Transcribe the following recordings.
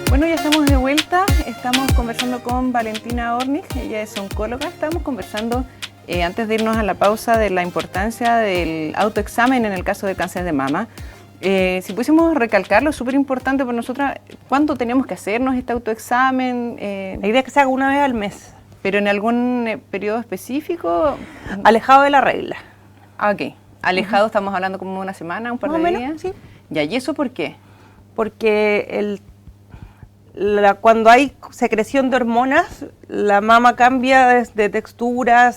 Bueno, ya estamos de vuelta, estamos conversando con Valentina Ornig, ella es oncóloga, estamos conversando antes de irnos a la pausa de la importancia del autoexamen en el caso de cáncer de mama. Si pudiésemos recalcarlo, es súper importante para nosotras, ¿cuándo tenemos que hacernos este autoexamen? La idea es que se haga una vez al mes. ¿Pero en algún periodo específico? Alejado de la regla. Ah, ok. Alejado, estamos hablando como una semana, un par de días. Sí. Ya, ¿y eso por qué? Porque cuando hay secreción de hormonas, la mama cambia de textura,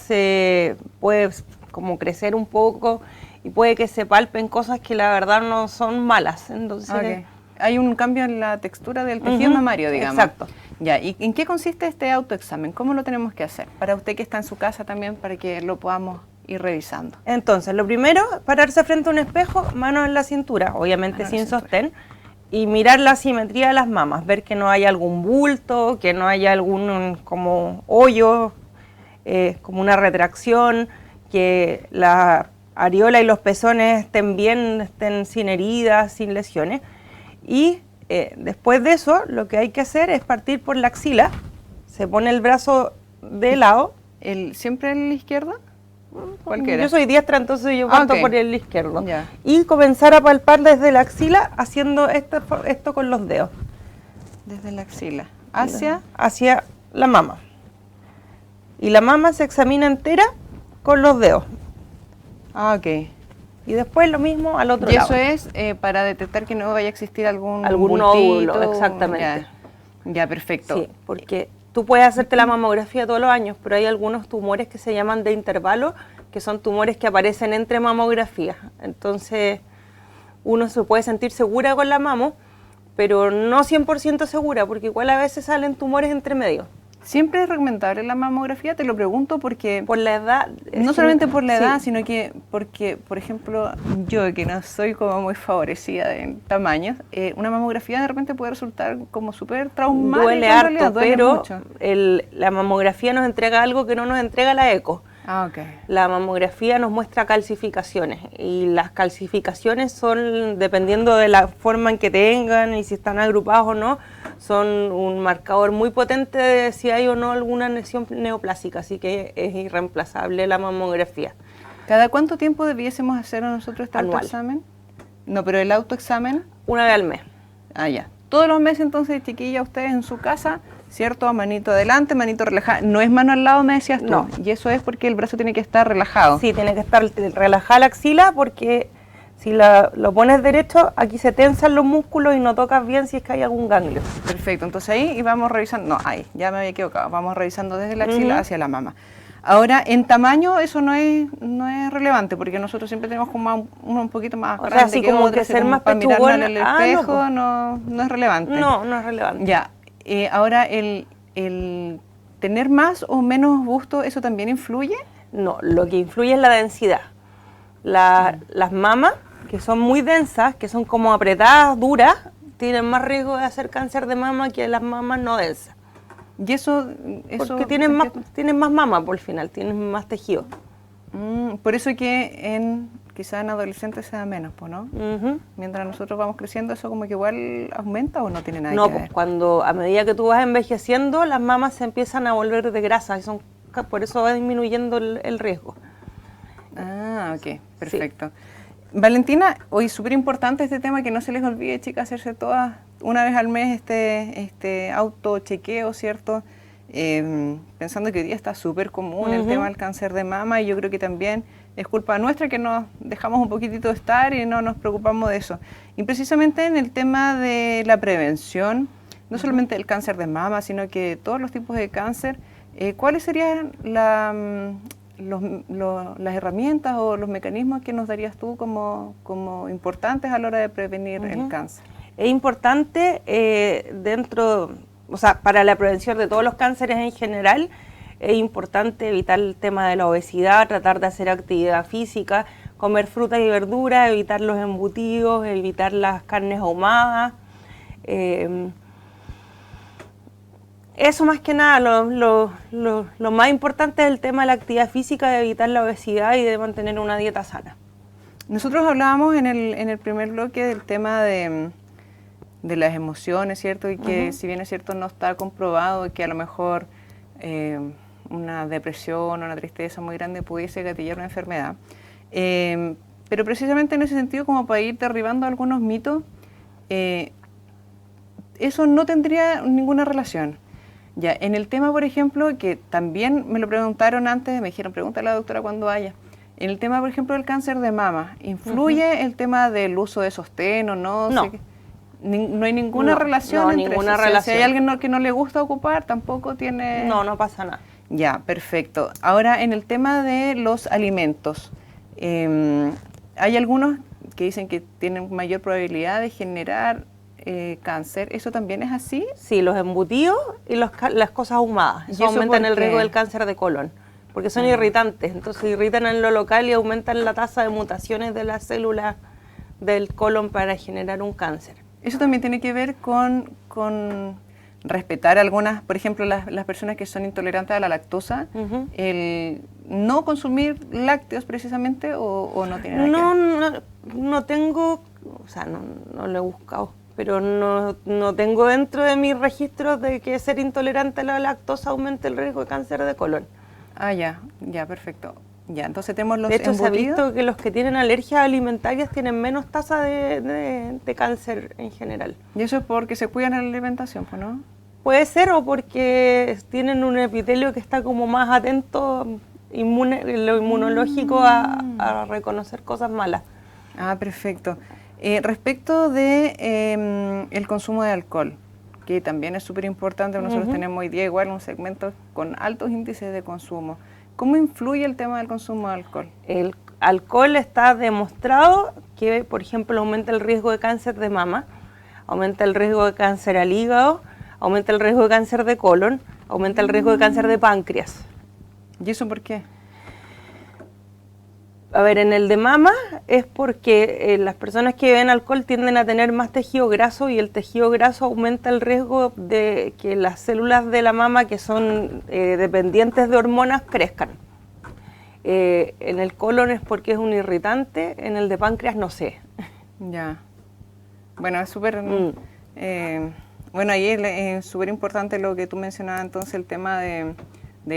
puede como crecer un poco y puede que se palpen cosas que la verdad no son malas. Entonces, okay. Hay un cambio en la textura del tejido mamario, digamos. Exacto. Ya, ¿y en qué consiste este autoexamen? ¿Cómo lo tenemos que hacer? Para usted que está en su casa también, para que lo podamos ir revisando. Entonces, lo primero, pararse frente a un espejo, manos en la cintura, obviamente sin sostén, y mirar la simetría de las mamas, ver que no haya algún bulto, que no haya algún como hoyo, como una retracción, que la areola y los pezones estén bien, estén sin heridas, sin lesiones. Y después de eso, lo que hay que hacer es partir por la axila, se pone el brazo de lado. ¿Siempre el izquierdo? Cualquiera. Yo soy diestra, entonces yo parto por el izquierdo. Ya. Y comenzar a palpar desde la axila, haciendo esto con los dedos. Desde la axila. ¿Hacia? Hacia la mama. Y la mama se examina entera con los dedos. Ah, ok. Y después lo mismo al otro lado. Y eso es para detectar que no vaya a existir algún nódulo, exactamente. Ya, perfecto. Sí, porque tú puedes hacerte la mamografía todos los años, pero hay algunos tumores que se llaman de intervalo, que son tumores que aparecen entre mamografías. Entonces, uno se puede sentir segura con la mamo, pero no 100% segura, porque igual a veces salen tumores entre medio. ¿Siempre es recomendable la mamografía? Te lo pregunto porque... Por la edad. No solamente por la edad, sino que porque, por ejemplo, yo que no soy como muy favorecida en tamaños, una mamografía de repente puede resultar como súper traumática. Duele harto, pero la mamografía nos entrega algo que no nos entrega la eco. Ah, ok. La mamografía nos muestra calcificaciones y las calcificaciones son, dependiendo de la forma en que tengan y si están agrupados o no, son un marcador muy potente de si hay o no alguna lesión neoplásica, así que es irreemplazable la mamografía. ¿Cada cuánto tiempo debiésemos hacer nosotros este Anual. autoexamen? No, pero el autoexamen... Una vez al mes. Ah, ya. Todos los meses entonces, chiquilla, ustedes en su casa, ¿cierto? Manito adelante, manito relajada. No es mano al lado, me decías tú. No. Y eso es porque el brazo tiene que estar relajado. Sí, tiene que estar relajada la axila porque si lo pones derecho, aquí se tensan los músculos y no tocas bien si es que hay algún ganglio. Perfecto, entonces ahí y vamos revisando. No, ahí, ya me había equivocado. Vamos revisando desde la axila hacia la mama. Ahora, en tamaño eso no es relevante, porque nosotros siempre tenemos como uno un poquito más grande, o sea, así que como otro, que ser más para mirarnos pechugona. en el espejo no es relevante. No, no es relevante. Ya, ahora el tener más o menos busto, ¿eso también influye? No, lo que influye es la densidad. Las mamas, que son muy densas, que son como apretadas, duras, tienen más riesgo de hacer cáncer de mama que las mamas no densas. Y eso porque tienen más mama por el final, tienen más tejido. Por eso que quizás en adolescentes se da menos, pues, ¿no? Mientras nosotros vamos creciendo, ¿eso como que igual aumenta o no tiene nada que ver? No, pues a medida que tú vas envejeciendo, las mamas se empiezan a volver de grasa, y por eso va disminuyendo el riesgo. Ah, ok, perfecto. Sí. Valentina, hoy súper importante este tema, que no se les olvide, chicas, hacerse todas una vez al mes este autochequeo, ¿cierto? Pensando que hoy día está súper común el tema del cáncer de mama, y yo creo que también es culpa nuestra que nos dejamos un poquitito de estar y no nos preocupamos de eso. Y precisamente en el tema de la prevención, no solamente del cáncer de mama, sino que todos los tipos de cáncer, ¿cuáles serían las herramientas o los mecanismos que nos darías tú como importantes a la hora de prevenir el cáncer? Es importante para la prevención de todos los cánceres en general, es importante evitar el tema de la obesidad, tratar de hacer actividad física, comer frutas y verduras, evitar los embutidos, evitar las carnes ahumadas. Eso más que nada, lo más importante es el tema de la actividad física, de evitar la obesidad y de mantener una dieta sana. Nosotros hablábamos en el primer bloque del tema de de las emociones, ¿cierto? Y que si bien es cierto no está comprobado y que a lo mejor una depresión o una tristeza muy grande pudiese gatillar una enfermedad. Pero precisamente en ese sentido, como para ir derribando algunos mitos, eso no tendría ninguna relación. Ya, en el tema, por ejemplo, que también me lo preguntaron antes, me dijeron, pregúntale a la doctora cuando vaya. En el tema, por ejemplo, del cáncer de mama, ¿influye el tema del uso de sostén o no? No. No hay ninguna relación entre ninguna eso. relación. Si hay alguien que no le gusta ocupar, tampoco tiene... No pasa nada. Ya, perfecto. Ahora, en el tema de los alimentos, hay algunos que dicen que tienen mayor probabilidad de generar cáncer. ¿Eso también es así? Sí, los embutidos y las cosas ahumadas. Eso aumentan el riesgo del cáncer de colon, porque son irritantes. Entonces irritan en lo local y aumentan la tasa de mutaciones de las células del colon para generar un cáncer. Eso también tiene que ver con respetar algunas, por ejemplo, las personas que son intolerantes a la lactosa, el no consumir lácteos precisamente o no tiene nada que ver. No tengo, o sea, no lo he buscado, pero no tengo dentro de mis registros de que ser intolerante a la lactosa aumente el riesgo de cáncer de colon. Ah, ya, perfecto. Ya, entonces tenemos los embutidos. De hecho, embutidos. se ha visto que los que tienen alergias alimentarias tienen menos tasa de cáncer en general. Y eso es porque se cuidan en la alimentación, pues, ¿no? Puede ser, o porque tienen un epitelio que está como más atento, lo inmunológico, a reconocer cosas malas. Ah, perfecto. Respecto de el consumo de alcohol, que también es súper importante, nosotros tenemos hoy día igual un segmento con altos índices de consumo. ¿Cómo influye el tema del consumo de alcohol? El alcohol está demostrado que, por ejemplo, aumenta el riesgo de cáncer de mama, aumenta el riesgo de cáncer al hígado, aumenta el riesgo de cáncer de colon, aumenta el riesgo de cáncer de páncreas. ¿Y eso por qué? A ver, en el de mama es porque las personas que beben alcohol tienden a tener más tejido graso y el tejido graso aumenta el riesgo de que las células de la mama que son dependientes de hormonas crezcan. En el colon es porque es un irritante, en el de páncreas no sé. Ya. Bueno, es súper... bueno, ahí es súper importante lo que tú mencionabas entonces, el tema de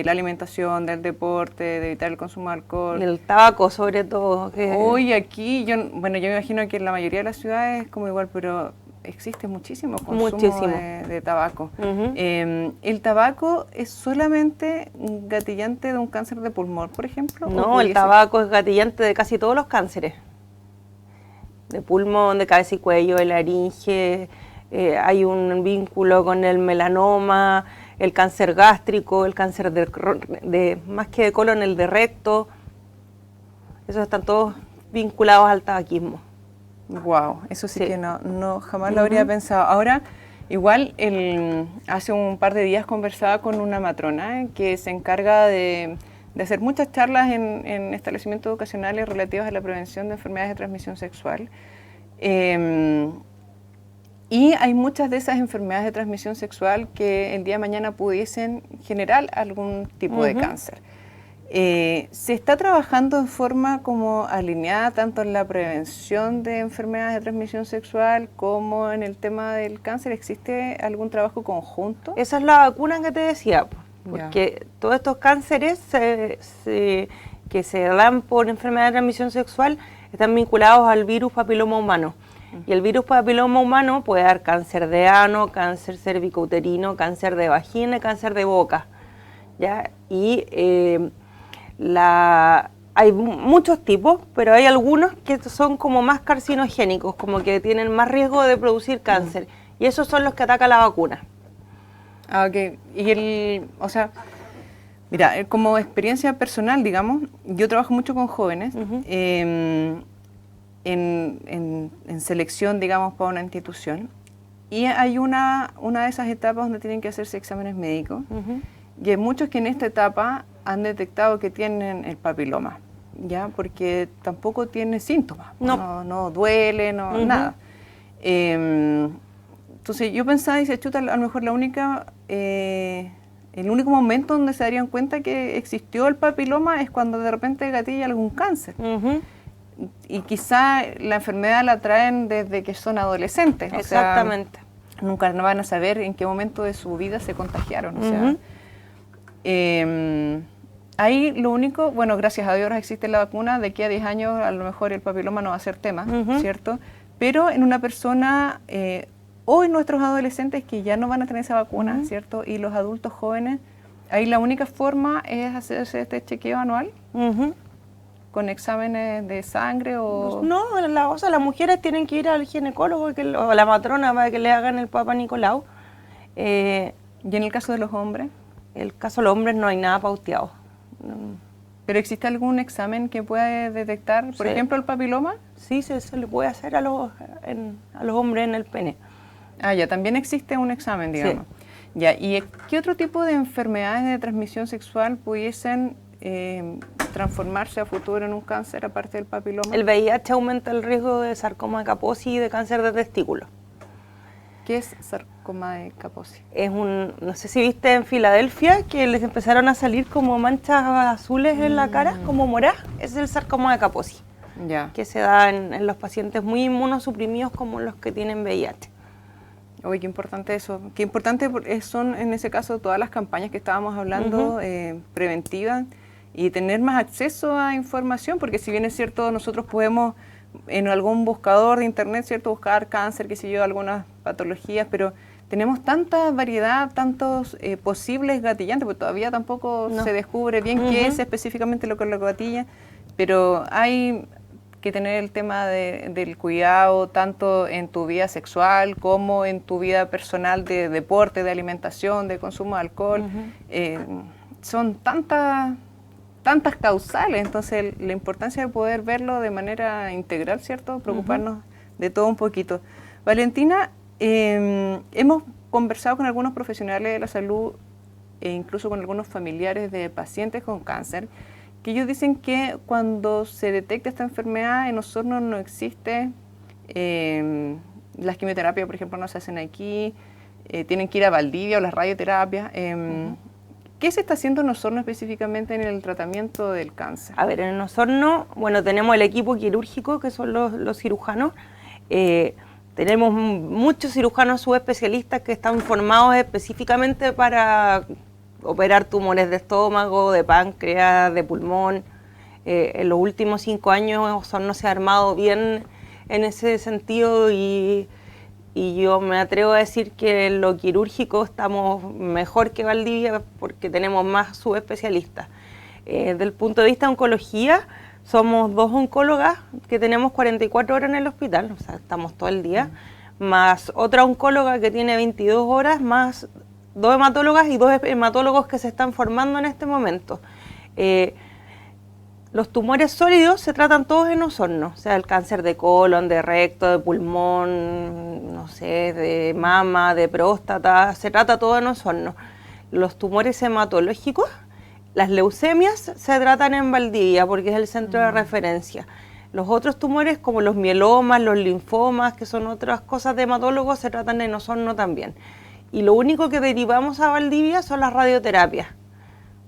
la alimentación, del deporte, de evitar el consumo de alcohol. El tabaco sobre todo. Hoy aquí, yo me imagino que en la mayoría de las ciudades es como igual, pero existe muchísimo consumo de tabaco. ¿El tabaco es solamente un gatillante de un cáncer de pulmón, por ejemplo? No, el tabaco es gatillante de casi todos los cánceres. De pulmón, de cabeza y cuello, de laringe, hay un vínculo con el melanoma, el cáncer gástrico, el cáncer de más que de colon, el de recto. Esos están todos vinculados al tabaquismo. Wow, eso sí que no jamás lo habría pensado. Ahora, igual, hace un par de días conversaba con una matrona que se encarga de hacer muchas charlas en establecimientos educacionales relativos a la prevención de enfermedades de transmisión sexual. Y hay muchas de esas enfermedades de transmisión sexual que el día de mañana pudiesen generar algún tipo de cáncer. ¿Se está trabajando de forma como alineada tanto en la prevención de enfermedades de transmisión sexual como en el tema del cáncer? ¿Existe algún trabajo conjunto? Esa es la vacuna que te decía, porque todos estos cánceres que se dan por enfermedad de transmisión sexual están vinculados al virus papiloma humano. Y el virus papiloma humano puede dar cáncer de ano, cáncer cervicouterino, cáncer de vagina y cáncer de boca, ¿ya? Y hay muchos tipos, pero hay algunos que son como más carcinogénicos, como que tienen más riesgo de producir cáncer. Y esos son los que ataca la vacuna. Ah, ok. Y mira, como experiencia personal, digamos, yo trabajo mucho con jóvenes. En selección, digamos, para una institución, y hay una de esas etapas donde tienen que hacerse exámenes médicos, y hay muchos que en esta etapa han detectado que tienen el papiloma, ¿ya? Porque tampoco tiene síntomas, no duele, nada. Entonces yo pensaba, dice, chuta, a lo mejor el único momento donde se darían cuenta que existió el papiloma es cuando de repente gatilla algún cáncer. y quizá la enfermedad la traen desde que son adolescentes. Exactamente. O sea, nunca van a saber en qué momento de su vida se contagiaron. O sea, ahí lo único, bueno, gracias a Dios existe la vacuna, de aquí a 10 años a lo mejor el papiloma no va a ser tema, ¿cierto? Pero en una persona, o en nuestros adolescentes que ya no van a tener esa vacuna, ¿cierto? Y los adultos jóvenes, ahí la única forma es hacerse este chequeo anual. ¿Con exámenes de sangre o...? No, o sea, las mujeres tienen que ir al ginecólogo o a la matrona para que le hagan el Papa Nicolau. ¿Y en el caso de los hombres? En el caso de los hombres no hay nada pauteado. ¿Pero existe algún examen que pueda detectar, por ejemplo, el papiloma? Sí, se le puede hacer a los hombres en el pene. Ah, ya, también existe un examen, digamos. Sí. Ya, ¿y qué otro tipo de enfermedades de transmisión sexual pudiesen transformarse a futuro en un cáncer aparte del papiloma? El VIH aumenta el riesgo de sarcoma de Kaposi y de cáncer de testículo. ¿Qué es sarcoma de Kaposi? Es no sé si viste en Filadelfia que les empezaron a salir como manchas azules en la cara, como moradas. Es el sarcoma de Kaposi, que se da en los pacientes muy inmunosuprimidos como los que tienen VIH. Oye, qué importante eso. Qué importante son en ese caso todas las campañas que estábamos hablando, preventivas, y tener más acceso a información, porque si bien es cierto, nosotros podemos en algún buscador de internet, ¿cierto?, buscar cáncer, qué sé yo, algunas patologías, pero tenemos tanta variedad, tantos posibles gatillantes, porque todavía tampoco se descubre bien qué es específicamente lo que lo gatilla, pero hay que tener el tema del cuidado tanto en tu vida sexual como en tu vida personal de deporte, de alimentación, de consumo de alcohol. Son tantas causales, entonces la importancia de poder verlo de manera integral, ¿cierto? Preocuparnos de todo un poquito. Valentina, hemos conversado con algunos profesionales de la salud e incluso con algunos familiares de pacientes con cáncer, que ellos dicen que cuando se detecta esta enfermedad en Osorno no existe, las quimioterapias, por ejemplo, no se hacen aquí, tienen que ir a Valdivia o las radioterapias. ¿Qué se está haciendo en Osorno específicamente en el tratamiento del cáncer? A ver, en Osorno, bueno, tenemos el equipo quirúrgico, que son los cirujanos. Tenemos muchos cirujanos subespecialistas que están formados específicamente para operar tumores de estómago, de páncreas, de pulmón. En los últimos 5 años Osorno se ha armado bien en ese sentido y yo me atrevo a decir que en lo quirúrgico estamos mejor que Valdivia porque tenemos más subespecialistas. Desde el punto de vista de oncología, somos 2 oncólogas que tenemos 44 horas en el hospital, o sea, estamos todo el día, más otra oncóloga que tiene 22 horas, más 2 hematólogas y 2 hematólogos que se están formando en este momento. Los tumores sólidos se tratan todos en Osorno, o sea, el cáncer de colon, de recto, de pulmón, no sé, de mama, de próstata, se trata todo en Osorno. Los tumores hematológicos, las leucemias, se tratan en Valdivia porque es el centro de referencia. Los otros tumores, como los mielomas, los linfomas, que son otras cosas de hematólogos, se tratan en Osorno también. Y lo único que derivamos a Valdivia son las radioterapias,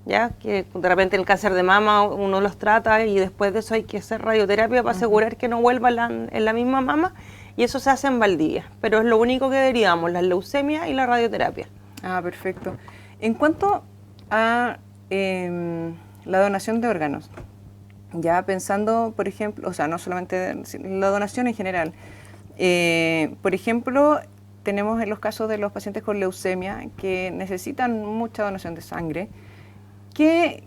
¿ya? Que de repente el cáncer de mama uno los trata y después de eso hay que hacer radioterapia para asegurar que no vuelva en la misma mama, y eso se hace en Valdivia, pero es lo único que derivamos, las leucemias y la radioterapia. Ah, perfecto. En cuanto a la donación de órganos, ya pensando, por ejemplo, o sea, no solamente la donación en general, por ejemplo, tenemos en los casos de los pacientes con leucemia que necesitan mucha donación de sangre. ¿Qué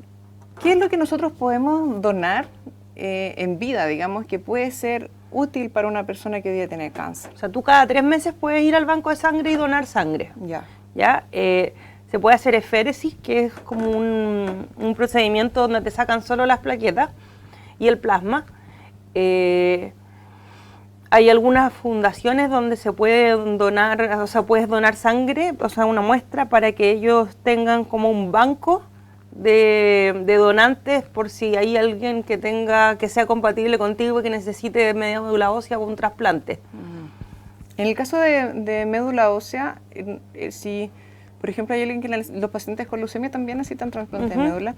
es lo que nosotros podemos donar en vida, digamos, que puede ser útil para una persona que hoy día tiene cáncer? O sea, tú cada 3 meses puedes ir al banco de sangre y donar sangre. ¿Ya? Se puede hacer eféresis, que es como un procedimiento donde te sacan solo las plaquetas y el plasma. Hay algunas fundaciones donde se puede donar, o sea, puedes donar sangre, o sea, una muestra para que ellos tengan como un banco de donantes por si hay alguien que sea compatible contigo y que necesite media médula ósea o un trasplante. En el caso de médula ósea, si por ejemplo hay alguien que los pacientes con leucemia también necesitan trasplante de médula,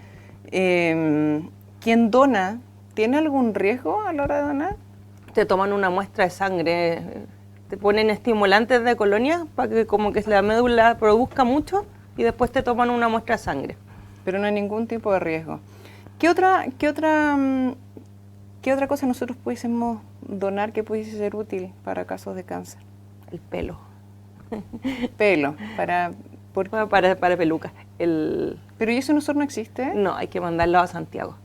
quien dona ¿tiene algún riesgo a la hora de donar? Te toman una muestra de sangre, te ponen estimulantes de colonia para que como que la médula produzca mucho y después te toman una muestra de sangre. Pero no hay ningún tipo de riesgo. ¿Qué otra cosa nosotros pudiésemos donar que pudiese ser útil para casos de cáncer? El pelo. Pelo, para pelucas. Pero ¿y eso en nosotros no existe? No, hay que mandarlo a Santiago.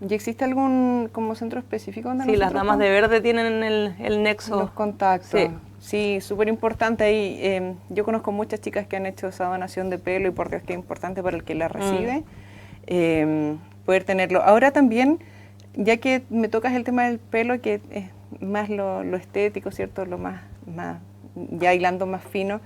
¿Y existe algún como centro específico donde Sí, las damas de verde tienen el nexo. Los contactos. Sí, súper importante ahí. Yo conozco muchas chicas que han hecho esa donación de pelo y por Dios que es importante para el que la recibe poder tenerlo. Ahora también, ya que me tocas el tema del pelo, que es más lo estético, ¿cierto? Lo más ya hilando más fino.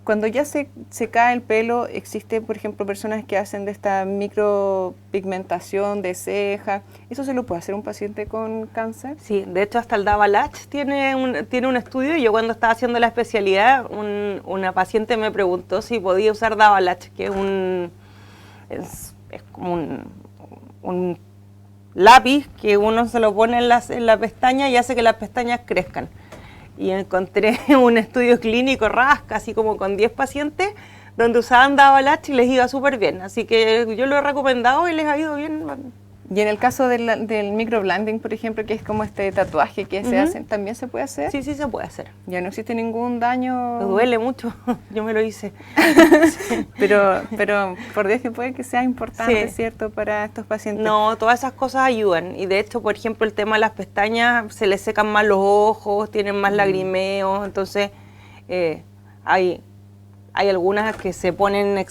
Cuando ya se cae el pelo, existe, por ejemplo, personas que hacen de esta micropigmentación de ceja. ¿Eso se lo puede hacer un paciente con cáncer? Sí, de hecho hasta el Davalach tiene un estudio. Y yo cuando estaba haciendo la especialidad, una paciente me preguntó si podía usar Davalach, que es como un lápiz que uno se lo pone en la pestaña y hace que las pestañas crezcan. Y encontré un estudio clínico rasca, así como con 10 pacientes, donde usaban Davalach y les iba súper bien. Así que yo lo he recomendado y les ha ido bien. Y en el caso del microblending, por ejemplo, que es como este tatuaje que se hace, ¿también se puede hacer? Sí, sí se puede hacer. Ya no existe ningún daño. Me duele mucho, yo me lo hice. Sí. Pero por Dios que puede que sea importante, sí, ¿cierto?, para estos pacientes. No, todas esas cosas ayudan. Y de hecho, por ejemplo, el tema de las pestañas, se les secan más los ojos, tienen más lagrimeos, entonces hay algunas que se ponen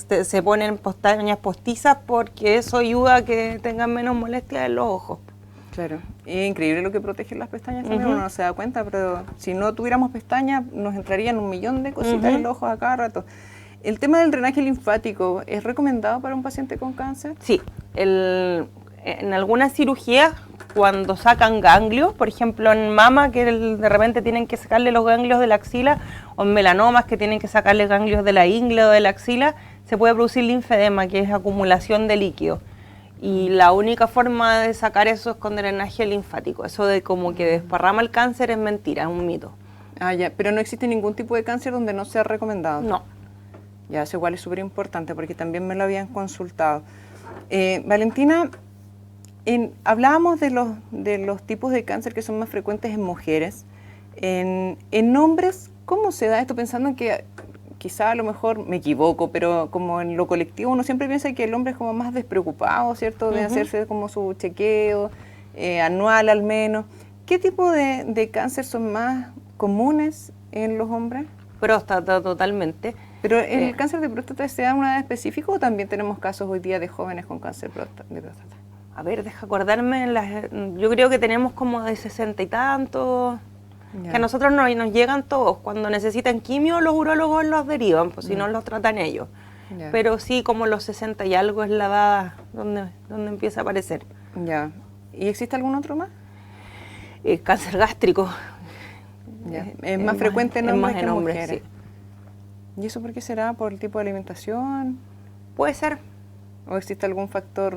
pestañas postizas porque eso ayuda a que tengan menos molestias en los ojos. Claro, es increíble lo que protegen las pestañas también, uno no se da cuenta, pero si no tuviéramos pestañas nos entrarían un millón de cositas en los ojos a cada rato. ¿El tema del drenaje linfático es recomendado para un paciente con cáncer? Sí, en algunas cirugías, cuando sacan ganglios, por ejemplo en mama, que de repente tienen que sacarle los ganglios de la axila, o en melanomas, que tienen que sacarle ganglios de la ingle o de la axila, se puede producir linfedema, que es acumulación de líquido. Y la única forma de sacar eso es con drenaje linfático. Eso de como que desparrama el cáncer es mentira, es un mito. Ah, ya, pero no existe ningún tipo de cáncer donde no sea recomendado. No. Ya, eso igual es súper importante porque también me lo habían consultado. Valentina, hablábamos de los tipos de cáncer que son más frecuentes en mujeres. En hombres, ¿cómo se da esto? Pensando en que quizá a lo mejor me equivoco, pero como en lo colectivo uno siempre piensa que el hombre es como más despreocupado, ¿cierto?, de hacerse como su chequeo anual al menos. ¿Qué tipo de cáncer son más comunes en los hombres? Próstata, totalmente. ¿Pero el cáncer de próstata se da en una edad específica o también tenemos casos hoy día de jóvenes con cáncer de próstata? A ver, deja acordarme, yo creo que tenemos como de 60 y tantos, que a nosotros nos llegan todos. Cuando necesitan quimio, los urólogos los derivan, pues si no los tratan ellos. Pero sí, como los 60 y algo es la edad donde empieza a aparecer. Ya. ¿Y existe algún otro más? Cáncer gástrico. Es más frecuente en hombres que en hombres, mujeres. Sí. ¿Y eso por qué será? ¿Por el tipo de alimentación? Puede ser. ¿O existe algún factor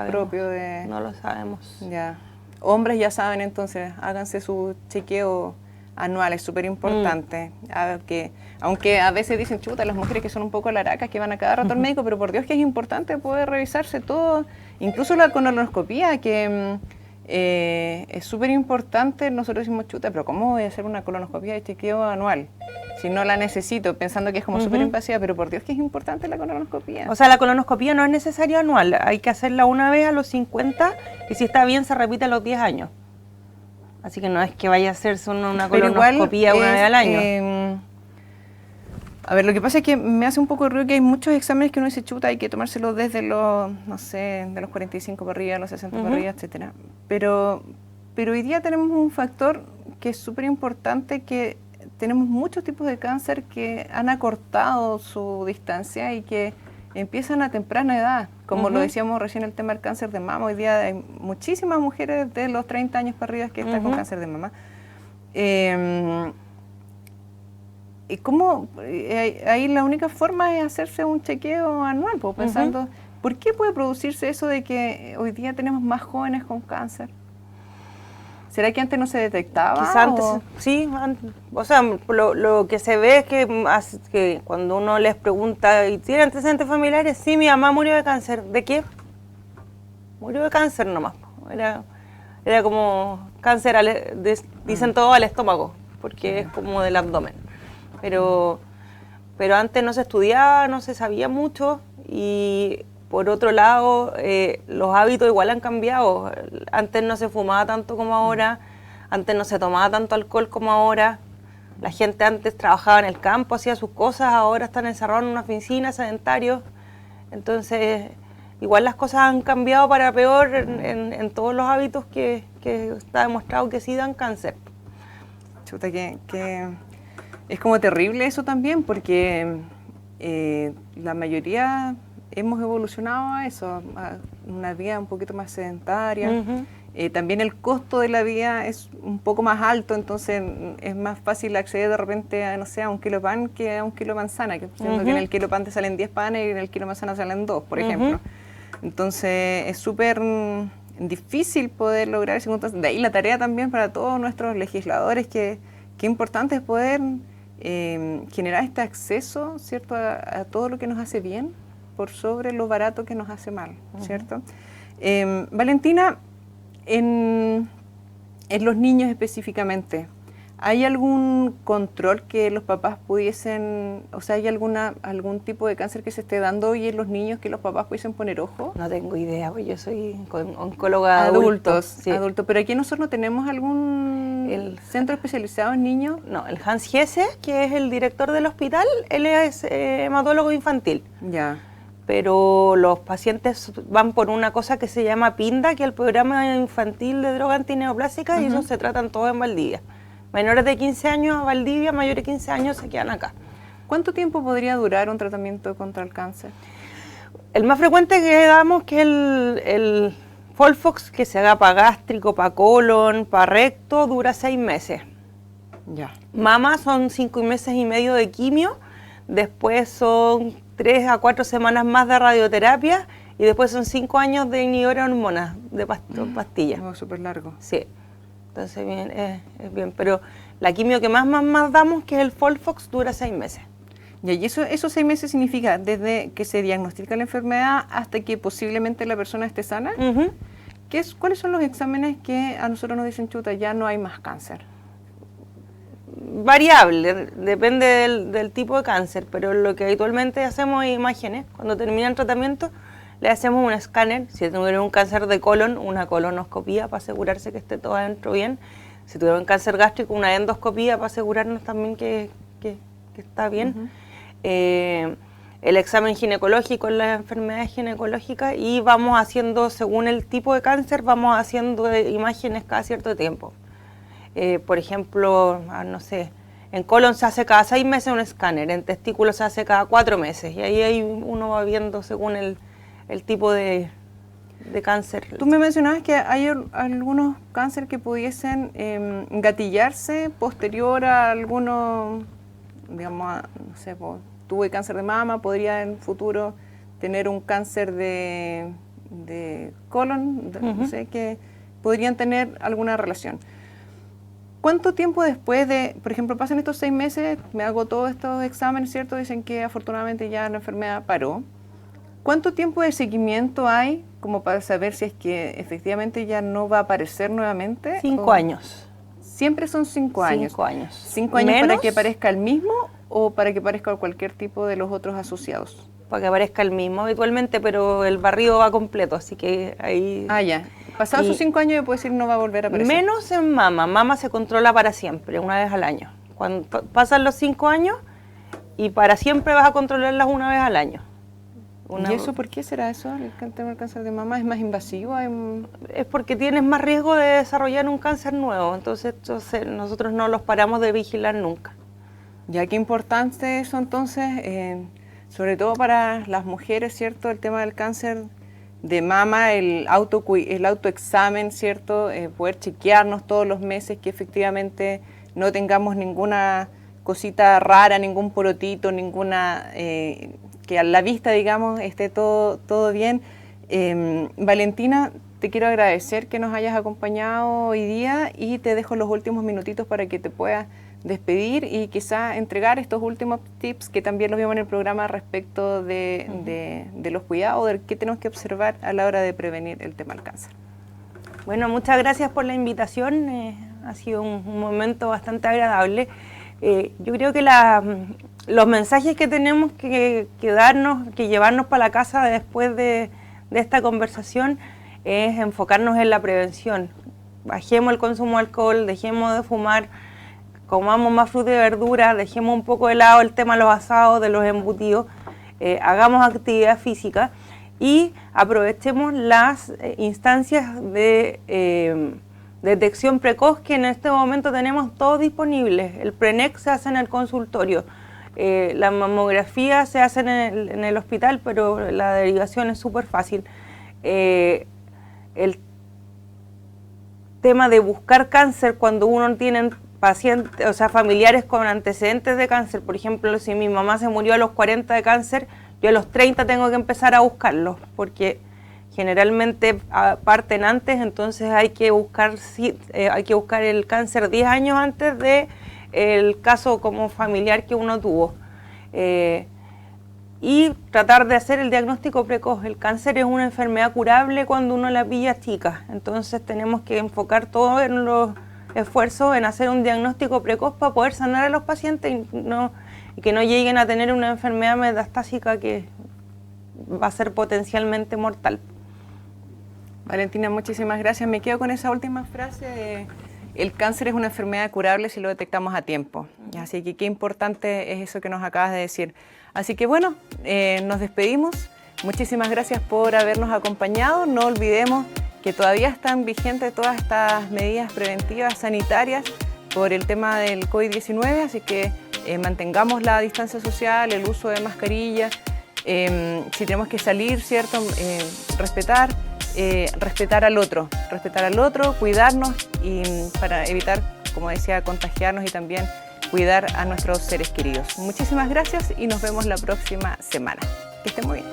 propio de...? No lo sabemos. Ya. Hombres ya saben, entonces, háganse su chequeo anual, es súper importante. Aunque a veces dicen, chuta, las mujeres que son un poco laracas, que van a cada rato al médico, pero por Dios que es importante poder revisarse todo, incluso la colonoscopía, que es súper importante. Nosotros decimos, chuta, pero ¿cómo voy a hacer una colonoscopía de chequeo anual? Si no la necesito, pensando que es como súper invasiva, pero por Dios que es importante la colonoscopía. O sea, la colonoscopía no es necesaria anual, hay que hacerla una vez a los 50 y si está bien se repite a los 10 años. Así que no es que vaya a hacerse una colonoscopía una vez al año. A ver, lo que pasa es que me hace un poco de ruido que hay muchos exámenes que uno dice, chuta, hay que tomárselos desde los, no sé, de los 45 para arriba, los 60 para arriba, etcétera. Pero hoy día tenemos un factor que es súper importante, que tenemos muchos tipos de cáncer que han acortado su distancia y que empiezan a temprana edad. Como lo decíamos recién, el tema del cáncer de mama. Hoy día hay muchísimas mujeres de los 30 años para arriba que están con cáncer de mama. ¿Y cómo? Ahí la única forma es hacerse un chequeo anual, pues, pensando ¿Por qué puede producirse eso de que hoy día tenemos más jóvenes con cáncer? ¿Será que antes no se detectaba? Quizá antes, sí, o sea, lo que se ve es que cuando uno les pregunta, ¿y tiene antecedentes familiares? Sí, mi mamá murió de cáncer. ¿De qué? Murió de cáncer nomás. Era como cáncer, dicen todo al estómago, porque es como del abdomen. Pero antes no se estudiaba, no se sabía mucho, y por otro lado, los hábitos igual han cambiado. Antes no se fumaba tanto como ahora, antes no se tomaba tanto alcohol como ahora. La gente antes trabajaba en el campo, hacía sus cosas, ahora están encerrados en una oficina, sedentarios. Entonces, igual las cosas han cambiado para peor en todos los hábitos que está demostrado que sí dan cáncer. Chuta, que es como terrible eso también, porque la mayoría hemos evolucionado a eso, a una vida un poquito más sedentaria. También el costo de la vida es un poco más alto, entonces es más fácil acceder de repente a, no sé, a un kilo de pan que a un kilo de manzana, siendo que en el kilo de pan te salen 10 panes y en el kilo de manzana salen 2, por ejemplo. Entonces es súper difícil poder lograr ese punto. De ahí la tarea también para todos nuestros legisladores, que importante es poder generar este acceso, ¿cierto?, a todo lo que nos hace bien por sobre lo barato que nos hace mal, ¿cierto? Valentina, en los niños específicamente, ¿hay algún control que los papás pudiesen, o sea, hay algún tipo de cáncer que se esté dando hoy en los niños que los papás pudiesen poner ojo? No tengo idea, pues yo soy oncóloga adultos, sí. Pero aquí nosotros no tenemos algún centro especializado en niños. No, el Hans Giese, que es el director del hospital, él es hematólogo infantil. Ya. Pero los pacientes van por una cosa que se llama PINDA, que es el Programa Infantil de Droga Antineoplásica, y esos se tratan todos en Valdivia. Menores de 15 años a Valdivia, mayores de 15 años se quedan acá. ¿Cuánto tiempo podría durar un tratamiento contra el cáncer? El más frecuente que damos, que es el Folfox, que se haga para gástrico, para colon, para recto, dura 6 meses. Ya. Mama son 5 meses y medio de quimio, después son 3 a 4 semanas más de radioterapia, y después son 5 años de inhibidor de hormonas, de pastillas. Oh, súper largo. Sí, entonces bien, es bien, pero la quimio que más damos, que es el Folfox, dura 6 meses. Y esos 6 meses significa desde que se diagnostica la enfermedad hasta que posiblemente la persona esté sana. ¿Cuáles son los exámenes que a nosotros nos dicen, chuta, ya no hay más cáncer? Variable, depende del tipo de cáncer, pero lo que habitualmente hacemos es imágenes. Cuando termina el tratamiento, le hacemos un escáner. Si tuvieron un cáncer de colon, una colonoscopía para asegurarse que esté todo adentro bien. Si tuvieron cáncer gástrico, una endoscopía para asegurarnos también que está bien. El examen ginecológico en las enfermedades ginecológicas, y vamos haciendo, según el tipo de cáncer, vamos haciendo imágenes cada cierto tiempo. Por ejemplo, no sé, en colon se hace cada 6 meses un escáner, en testículos se hace cada 4 meses, y ahí uno va viendo según el tipo de cáncer. Tú me mencionabas que hay algunos cánceres que pudiesen gatillarse posterior a algunos, digamos, no sé, tuve cáncer de mama, podría en futuro tener un cáncer de colon, no sé, que podrían tener alguna relación. ¿Cuánto tiempo después de, por ejemplo, pasan estos 6 meses, me hago todos estos exámenes, ¿cierto? Dicen que afortunadamente ya la enfermedad paró. ¿Cuánto tiempo de seguimiento hay como para saber si es que efectivamente ya no va a aparecer nuevamente? 5 años. Siempre son 5 años. 5 años. 5 años para que parezca el mismo o para que parezca cualquier tipo de los otros asociados. Para que parezca el mismo habitualmente, pero el barrido va completo, así que ahí... Ah, ya. Pasados esos 5 años, yo puedo decir no va a volver a aparecer. Menos en mama. Mama se controla para siempre, una vez al año. Cuando pasan los 5 años, y para siempre vas a controlarlas una vez al año. ¿Y eso por qué será eso? ¿El tema del cáncer de mama es más invasivo? Es porque tienes más riesgo de desarrollar un cáncer nuevo, entonces nosotros no los paramos de vigilar nunca. Ya, qué importante eso entonces, sobre todo para las mujeres, ¿cierto? El tema del cáncer de mama, el autoexamen, ¿cierto? Poder chequearnos todos los meses que efectivamente no tengamos ninguna cosita rara, ningún porotito, ninguna... que a la vista, digamos, esté todo bien. Valentina, te quiero agradecer que nos hayas acompañado hoy día y te dejo los últimos minutitos para que te puedas despedir y quizá entregar estos últimos tips que también los vimos en el programa respecto de los cuidados, de qué tenemos que observar a la hora de prevenir el tema del cáncer. Bueno, muchas gracias por la invitación, ha sido un momento bastante agradable. Yo creo que los mensajes que tenemos que darnos, que llevarnos para la casa después de esta conversación es enfocarnos en la prevención. Bajemos el consumo de alcohol, dejemos de fumar, comamos más fruta y verdura, dejemos un poco de lado el tema de los asados, de los embutidos, hagamos actividad física y aprovechemos las instancias de detección precoz que en este momento tenemos todos disponibles. El PRENEC se hace en el consultorio, la mamografía se hace en el hospital, pero la derivación es súper fácil. El tema de buscar cáncer cuando uno tiene pacientes, o sea, familiares con antecedentes de cáncer, por ejemplo, si mi mamá se murió a los 40 de cáncer, yo a los 30 tengo que empezar a buscarlos, porque generalmente parten antes, entonces hay que buscar el cáncer 10 años antes de el caso como familiar que uno tuvo. Y tratar de hacer el diagnóstico precoz. El cáncer es una enfermedad curable cuando uno la pilla chica, entonces tenemos que enfocar todo en los esfuerzos en hacer un diagnóstico precoz para poder sanar a los pacientes y que no lleguen a tener una enfermedad metastásica que va a ser potencialmente mortal. Valentina, muchísimas gracias. Me quedo con esa última frase de el cáncer es una enfermedad curable si lo detectamos a tiempo. Así que qué importante es eso que nos acabas de decir. Así que bueno, nos despedimos. Muchísimas gracias por habernos acompañado. No olvidemos que todavía están vigentes todas estas medidas preventivas sanitarias por el tema del COVID-19, así que mantengamos la distancia social, el uso de mascarillas, si tenemos que salir, ¿cierto? Respetar al otro, cuidarnos y para evitar, como decía, contagiarnos y también cuidar a nuestros seres queridos. Muchísimas gracias y nos vemos la próxima semana. Que estén muy bien.